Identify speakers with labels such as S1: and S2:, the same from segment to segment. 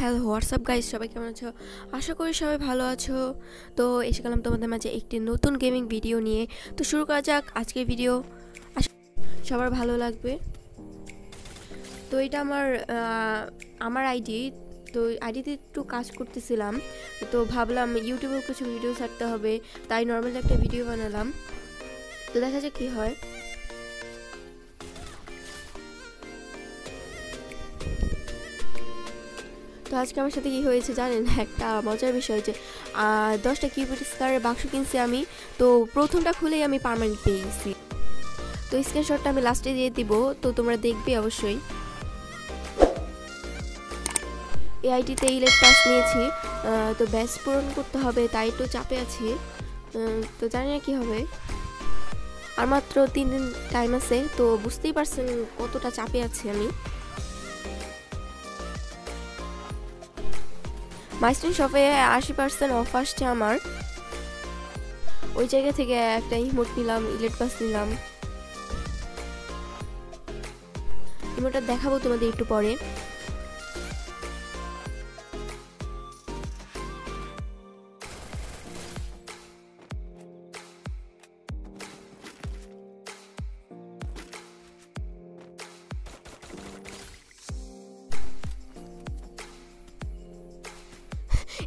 S1: Hello WhatsApp guys, সবাই কেমন আছো? আশা করি সবাই ভালো আছো। তো এসে গেলাম তোমাদের মাঝে একটি নতুন গেমিং ভিডিও নিয়ে। তো শুরু করা যাক আজকের ভিডিও। আশা সবার ভালো লাগবে। তো এটা আমার আইডি। তো আইডিতে একটু কাজ করতেছিলাম, তো ভাবলাম ইউটিউবেও কিছু ভিডিও ছাড়তে হবে, তাই নর্মালি একটা ভিডিও বানালাম। তো দেখা যাক কী হয়। তো আজকে আমার সাথে কী হয়েছে জানেন? একটা মজার বিষয় যে 10টা কিউপিড স্কারের বাক্স কিনছি আমি। তো প্রথমটা খুলেই আমি পার্মানেন্ট পেয়ে গেছি। তো স্ক্রিনশটটা আমি লাস্টে দিয়ে দিব, তো তোমরা দেখবে অবশ্যই। এই আইডিতে ইলেট পাস নিয়েছি, তো ব্যাচ পূরণ করতে হবে, তাই একটু চাপে আছি। তো জানি না কী হবে। আর মাত্র 3 দিন টাইম আছে, তো বুঝতেই পারছেন কতটা চাপে আছি আমি। মাইস্টিন শপে 80% অফ আসছে আমার। ওই জায়গা থেকে একটা ইমোট নিলাম, ইলেট পাস নিলাম। ইমোটটা দেখাবো তোমাদের একটু পরে।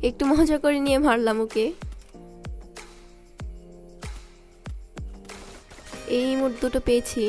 S1: একটু মজা করে নিয়ে মারলাম ওকে। এই ইমোট দুটো পেয়েছি।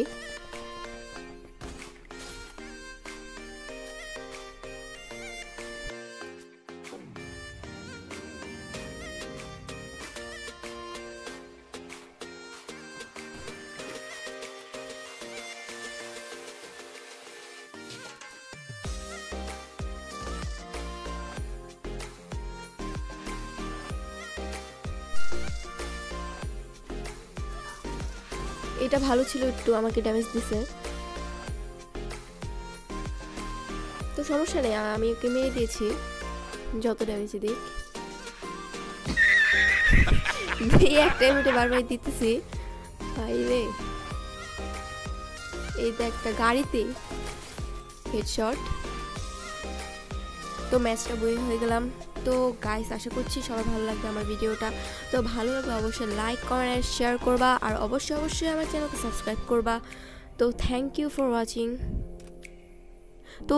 S1: এটা ভালো ছিল, একটু আমাকে ড্যামেজ দিছে, তো সমস্যা নেই, আমি ওকে মেরে দিয়েছি যত ড্যামেজ দিই। এই একটা ইমোটে বারবার দিতেছি ভাইরে। এই তো একটা গাড়িতে হেডশট। তো ম্যাচটা বই হয়ে গেলাম। তো গাইস, আশা করছি সবার ভালো লাগবে আমার ভিডিওটা। তো ভালো লাগলে অবশ্যই লাইক কমেন্ট শেয়ার করবা, আর অবশ্যই আমার চ্যানেলকে সাবস্ক্রাইব করবা। তো থ্যাংক ইউ ফর ওয়াচিং। তো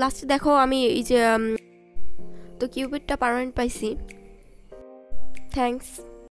S1: লাস্টে দেখো আমি এই যে তো কিউপিডটা পার্মানেন্ট পাইছি। থ্যাঙ্কস।